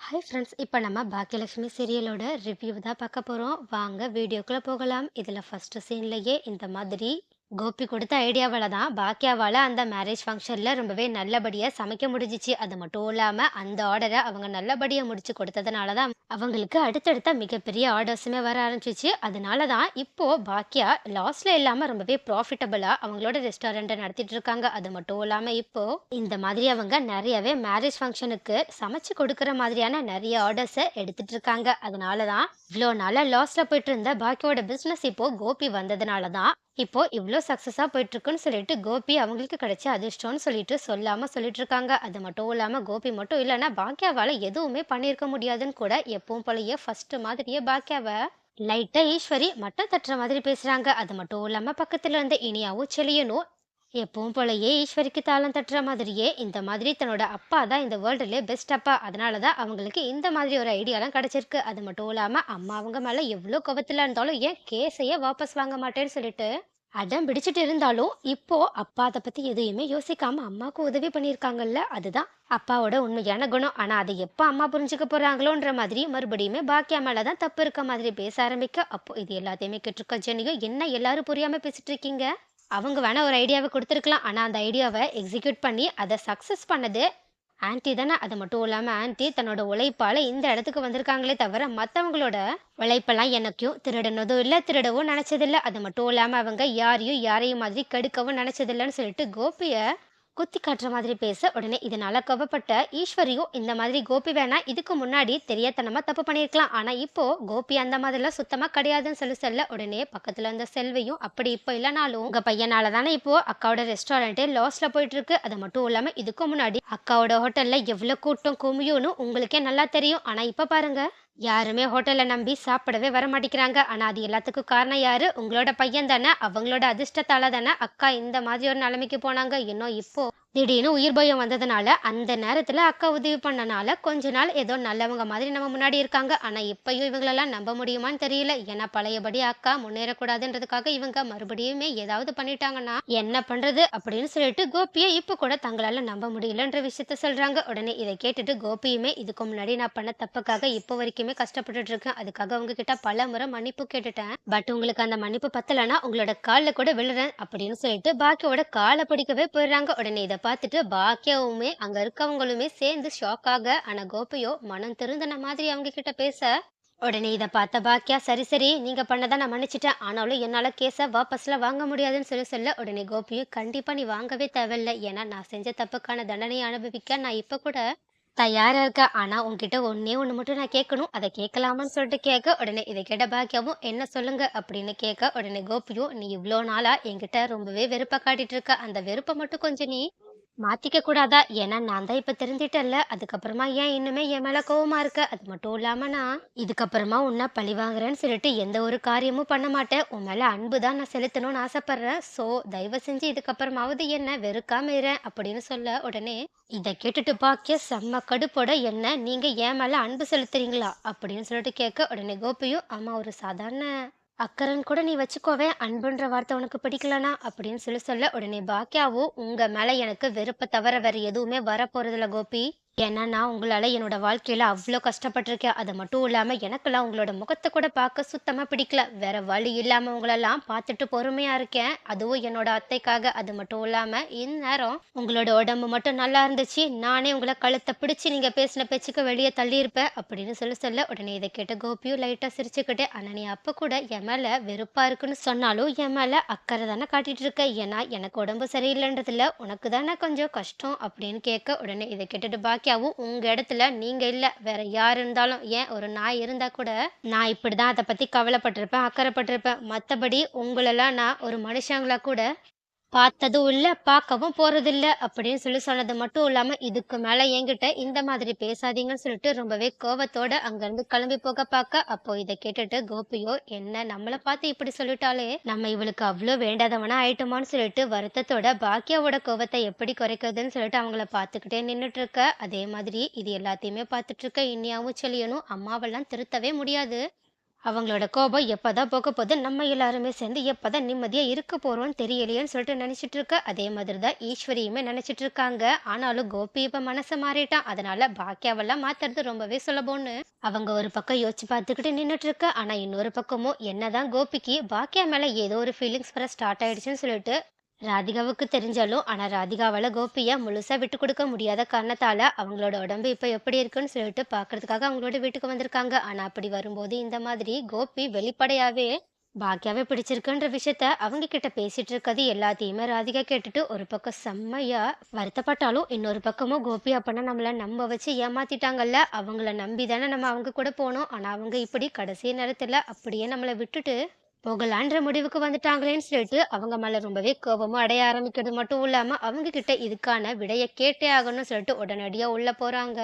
Hi friends, இப்போ நம்ம Baakiyalakshmi சீரியலோட review தான் பார்க்க போகிறோம். வாங்க வீடியோக்குள்ளே போகலாம். இதில் ஃபஸ்ட்டு சீன்லேயே இந்த மாதிரி கோபி கொடுத்த ஐடியாவால தான் பாக்கியாவால் அந்த மேரேஜ் ஃபங்க்ஷனில் ரொம்பவே நல்லபடியாக சமைக்க முடிஞ்சிச்சு. அது மட்டும் இல்லாமல் அந்த ஆர்டரை அவங்க நல்லபடியாக முடிச்சு கொடுத்ததுனால தான் அவங்களுக்கு அடுத்தடுத்த மிகப்பெரிய ஆர்டர்ஸுமே வர ஆரம்பிச்சிச்சு. அதனால தான் இப்போது பாக்கியா லாஸ்ட்ல இல்லாமல் ரொம்பவே ப்ராஃபிட்டபுளாக அவங்களோட ரெஸ்டாரண்ட்டை நடத்திட்டு இருக்காங்க. அது மட்டும் இல்லாமல் இப்போது இந்த மாதிரி அவங்க நிறையவே மேரேஜ் ஃபங்க்ஷனுக்கு சமைச்சு கொடுக்குற மாதிரியான நிறைய ஆர்டர்ஸை எடுத்துட்டு இருக்காங்க. அதனால தான் இவ்வளோ நாளாக லாஸ்ட்ல போயிட்டு இருந்த பாக்கியோட பிஸ்னஸ் இப்போ கோபி வந்ததுனால தான் இப்போ இவ்ளோ சக்ஸஸா போயிட்டு இருக்குன்னு சொல்லிட்டு கோபி அவங்களுக்கு கிடைச்ச அதிர்ஷ்டம்னு சொல்லிட்டு சொல்லாம சொல்லிட்டு இருக்காங்க. அது மட்டும் இல்லாம கோபி மட்டும் இல்லைன்னா பாக்கியாவால எதுவுமே பண்ணியிருக்க முடியாதுன்னு கூட எப்பவும் போலயே ஃபர்ஸ்ட் மாதிரியே பாக்கியாவ லைட்டா ஈஸ்வரி மட்டம் தட்டுற மாதிரி பேசுறாங்க. அது மட்டும் இல்லாம பக்கத்துல இருந்த இனியாவும் செலியனும் எப்பவும் போலயே ஈஸ்வரிக்கு தாளம் தட்டுற மாதிரியே இந்த மாதிரி தன்னோட அப்பா தான் இந்த வேர்ல்டுலேயே பெஸ்ட் அப்பா, அதனாலதான் அவங்களுக்கு இந்த மாதிரி ஒரு ஐடியாலாம் கிடைச்சிருக்கு. அது மட்டும் இல்லாம அம்மா அவங்க மேல எவ்வளவு கோவத்துல இருந்தாலும் ஏன் கேஸையே வாபஸ் வாங்க மாட்டேன்னு சொல்லிட்டு அடம் பிடிச்சிட்டு இருந்தாலும் இப்போ அப்பா அதை பத்தி எதையுமே யோசிக்காம அம்மாவுக்கு உதவி பண்ணியிருக்காங்கல்ல, அதுதான் அப்பாவோட உண்மையான குணம். ஆனா அதை எப்ப அம்மா புரிஞ்சுக்க போறாங்களோன்ற மாதிரி மறுபடியுமே பாக்கியா மேலதான் தப்பு இருக்க மாதிரி பேச ஆரம்பிக்க, அப்போ இது எல்லாத்தையுமே கேட்டிருக்க ஜெனியும் என்ன எல்லாரும் புரியாம பேசிட்டு இருக்கீங்க, அவங்க வேணா ஒரு ஐடியாவை கொடுத்துருக்கலாம். ஆனா அந்த ஐடியாவை எக்ஸிக்யூட் பண்ணி அதை சக்சஸ் பண்ணது ஆன்ட்டி தானே. அது மட்டும் இல்லாம ஆன்ட்டி தன்னோட உழைப்பால இந்த இடத்துக்கு வந்திருக்காங்களே தவிர மத்தவங்களோட உழைப்பெல்லாம் எனக்கும் திருடனதும் இல்ல, திருடவும் நினைச்சதில்ல. அது மட்டும் இல்லாம அவங்க யாரையும் யாரையும் மாதிரி கெடுக்கவும் நினைச்சதில்லைன்னு சொல்லிட்டு கோபிய குத்தி காட்டுற மாதிரி பேச, உடனே இதனால கோவப்பட்ட ஈஸ்வரியும் இந்த மாதிரி கோபி வேணா இதுக்கு முன்னாடி தெரியாதனமா தப்பு பண்ணியிருக்கலாம், ஆனா இப்போ கோபி அந்த மாதிரிலாம் சுத்தமா கிடையாதுன்னு சொல்லி சொல்ல, உடனே பக்கத்துல இருந்த செல்வியும் அப்படி இப்போ இல்லைனாலும் உங்க பையனால தானே இப்போ அக்காவோட ரெஸ்டாரண்ட்டே லாஸ்ல போயிட்டு இருக்கு. அது மட்டும் இல்லாம இதுக்கு முன்னாடி அக்காவோட ஹோட்டல்ல எவ்வளவு கூட்டம் குமியும்னு உங்களுக்கே நல்லா தெரியும். ஆனா இப்ப பாருங்க, யாருமே ஹோட்டல்ல நம்பி சாப்பிடவே வர மாட்டேங்கிறாங்க. ஆனா அது எல்லாத்துக்கும் காரணம் யாரு? உங்களோட பையன் தானே. அவங்களோட அதிர்ஷ்டத்தால தானே அக்கா இந்த மாதிரி ஒரு நிலைமைக்கு போனாங்க. இன்னும் இப்போ திடீர்னு உயிர் பயம் வந்ததுனால அந்த நேரத்துல அக்கா உதவி பண்ணனால கொஞ்ச நாள் ஏதோ நல்லவங்க மாதிரி நம்ம முன்னாடி இருக்காங்க. ஆனா இப்பயும் இவங்களெல்லாம் நம்ப முடியுமான்னு தெரியல. ஏன்னா பழையபடி அக்கா முன்னேறக்கூடாதுன்றதுக்காக இவங்க மறுபடியுமே ஏதாவது பண்ணிட்டாங்கன்னா என்ன பண்றது அப்படின்னு சொல்லிட்டு கோபியை இப்ப கூட தங்களால நம்ப முடியலன்ற விஷயத்த சொல்றாங்க. உடனே இதை கேட்டுட்டு கோபியுமே இதுக்கு முன்னாடி நான் பண்ண தப்புக்காக இப்போ வரைக்குமே கஷ்டப்பட்டுட்டு இருக்கேன். அதுக்காக உங்ககிட்ட பல முறை மன்னிப்பு கேட்டுட்டேன். பட் உங்களுக்கு அந்த மன்னிப்பு பத்தலைன்னா உங்களோட காலில் கூட விழுறேன் அப்படின்னு சொல்லிட்டு பாக்கியோட காலை பிடிக்கவே போயிடுறாங்க. உடனே இதை பார்த்துட்டு பாக்கியாவுமே அங்க இருக்கவங்களுமே சேர்ந்து ஷாக் ஆக, ஆனா கோபியோ மனம் திருந்தின மாதிரி அவங்க கிட்ட பேச, உடனே இதை பார்த்த பாக்கியா சரி சரி நீங்க பண்ணதை நான் மன்னிச்சிட்டேன், ஆனாலும் என்னால கேஸை வாபஸ்ல வாங்க முடியாதுன்னு சொல்லி சொல்ல, உடனே கோபியும் கண்டிப்பா நீ வாங்கவே தேவையில்லை, ஏன்னா நான் செஞ்ச தப்புக்கான தண்டனையை அனுபவிக்க நான் இப்ப கூட தயாரா இருக்கா. ஆனா உன்கிட்ட ஒண்ணே ஒண்ணு மட்டும் நான் கேட்கணும், அதை கேட்கலாமான்னு சொல்லிட்டு கேட்க, உடனே இதை கேட்ட பாக்கியாவும் என்ன சொல்லுங்க அப்படின்னு கேட்க, உடனே கோபியும் நீ இவ்வளோ நாளா என்கிட்ட ரொம்பவே வெறுப்பை காட்டிட்டு இருக்க, அந்த வெறுப்பை மட்டும் கொஞ்சம் நீ மாத்திக்க கூடாதா? ஏன்னா நான் தான் இப்ப தெரிஞ்சிட்டேன்ல, அதுக்கப்புறமா ஏன் இன்னுமே என் மேல கோவமா இருக்க? அது மட்டும் இல்லாம நான் இதுக்கப்புறமா உன்னை பழி வாங்குறேன்னு சொல்லிட்டு எந்த ஒரு காரியமும் பண்ண மாட்டேன். உன் மேல அன்பு தான் நான் செலுத்தணும்னு ஆசைப்படுறேன். சோ தயவு செஞ்சு இதுக்கப்புறமாவது என்ன வெறுக்காம இருறேன் அப்படின்னு சொல்ல, உடனே இதை கேட்டுட்டு பாக்கிய செம்ம கடுப்போட என்ன நீங்க என் மேல அன்பு செலுத்துறீங்களா அப்படின்னு சொல்லிட்டு கேட்க, உடனே கோபியும் ஆமா ஒரு சாதாரண அக்கறைன்னு கூட நீ வச்சுக்கோவேன், அன்புன்ற வார்த்தை உனக்கு பிடிக்கலனா அப்படின்னு சொல்லி சொல்ல, உடனே பாக்கியாவும் உங்க மேல எனக்கு வெறுப்பை தவிர வேற எதுவுமே வர போறதில்ல கோபி. ஏன்னா நான் உங்களால என்னோட வாழ்க்கையில அவ்வளோ கஷ்டப்பட்டிருக்கேன். அது மட்டும் இல்லாம எனக்கெல்லாம் உங்களோட முகத்தை கூட பார்க்க சுத்தமா பிடிக்கல. வேற வழி இல்லாம உங்களெல்லாம் பார்த்துட்டு பொறுமையா இருக்கேன், அதுவும் என்னோட அத்தைக்காக. அது மட்டும் இல்லாம இந்நேரம் உங்களோட உடம்பு மட்டும் நல்லா இருந்துச்சு, நானே உங்களை கழுத்தை பிடிச்சு நீங்க பேசின பேச்சுக்கு வெளியே தள்ளி இருப்பேன் அப்படின்னு சொல்லி சொல்ல, உடனே இதை கேட்ட கோபியும் லைட்டா சிரிச்சுக்கிட்டே ஆனா நீ அப்ப கூட என் மேல வெறுப்பா இருக்குன்னு சொன்னாலும் என் மேல அக்கறை தானே காட்டிட்டு இருக்க, ஏன்னா எனக்கு உடம்பு சரியில்லைன்றதுல உனக்கு தானே கொஞ்சம் கஷ்டம் அப்படின்னு கேட்க, உடனே இதை கேட்டுட்டு பாக்கியாவும் உங்க இடத்துல நீங்க இல்ல வேற யார் இருந்தாலும் ஏன் ஒரு நாய் இருந்தா கூட நான் இப்படிதான் அதை பத்தி கவலைப்பட்டிருப்பேன், அக்கறைப்பட்டிருப்பேன். மத்தபடி உங்களெல்லாம் நான் ஒரு மனுஷங்களா கூட பார்த்ததும் இல்ல, பார்க்கவும் போறதில்ல அப்படின்னு சொல்லி சொன்னது மட்டும் இல்லாம, இதுக்கு மேல என்கிட்ட இந்த மாதிரி பேசாதீங்கன்னு சொல்லிட்டு ரொம்பவே கோவத்தோட அங்கிருந்து கிளம்பி போக பார்க்க, அப்போ இதை கேட்டுட்டு கோபியோ என்ன நம்மள பார்த்து இப்படி சொல்லிட்டாலே நம்ம இவளுக்கு அவ்வளோ வேண்டாதவனா ஆயிட்டோமான்னு சொல்லிட்டு வருத்தத்தோட பாக்கியாவோட கோவத்தை எப்படி குறைக்கிறதுன்னு சொல்லிட்டு அவங்கள பார்த்துக்கிட்டே நின்னுட்டு இருக்க. அதே மாதிரி இது எல்லாத்தையுமே பார்த்துட்டு இருக்க இனியாவும் செழியனும் அம்மாவெல்லாம் திருத்தவே முடியாது, அவங்களோட கோபம் எப்பதான் போக போது நம்ம எல்லாருமே சேர்ந்து எப்பதான் நிம்மதியா இருக்க போறோம்னு தெரியலையேன்னு சொல்லிட்டு நினைச்சிட்டு இருக்க. அதே மாதிரி தான் ஈஸ்வரியுமே நினைச்சிட்டு இருக்காங்க. ஆனாலும் கோபி இப்ப மனசை மாறிட்டான். அதனால பாக்கியாவெல்லாம் மாத்துறது ரொம்பவே சுலபம்னு அவங்க ஒரு பக்கம் யோசிச்சு பார்த்துக்கிட்டு நின்னுட்டு இருக்க. ஆனா இன்னொரு பக்கமும் என்னதான் கோபிக்கு பாக்கியா மேல ஏதோ ஒரு ஃபீலிங்ஸ் வர ஸ்டார்ட் ஆயிடுச்சுன்னு சொல்லிட்டு ராதிகாவுக்கு தெரிஞ்சாலும், ஆனா ராதிகாவால கோபிய முழுசா விட்டுக் கொடுக்க முடியாத காரணத்தால, அவங்களோட உடம்பு இப்ப எப்படி இருக்குன்னு சொல்லிட்டு பார்க்கறதுக்காக அவங்களோட வீட்டுக்கு வந்திருக்காங்க. ஆனா அப்படி வரும்போது இந்த மாதிரி கோபி வெளிப்படையாவே பாக்கியாவே பிடிச்சிருக்குன்ற விஷயத்த அவங்க கிட்ட பேசிட்டு இருக்கது எல்லாத்தையுமே ராதிகா கேட்டுட்டு ஒரு பக்கம் செம்மையா வருத்தப்பட்டாலும், இன்னொரு பக்கமும் கோபி அப்பனா நம்மள நம்ப வச்சு ஏமாத்திட்டாங்கல்ல. அவங்கள நம்பி தானே நம்ம அவங்க கூட போனோம். ஆனா அவங்க இப்படி கடைசி நேரத்துல அப்படியே நம்மள விட்டுட்டு போகலான்ற முடிவுக்கு வந்துட்டாங்களேன்னு சொல்லிட்டு அவங்க மேல ரொம்பவே கோபமும் அடைய ஆரம்பிக்கிறது மட்டும் இல்லாம அவங்க கிட்ட இதுக்கான விடைய கேட்டே ஆகணும்னு சொல்லிட்டு உடனடியா உள்ள போறாங்க.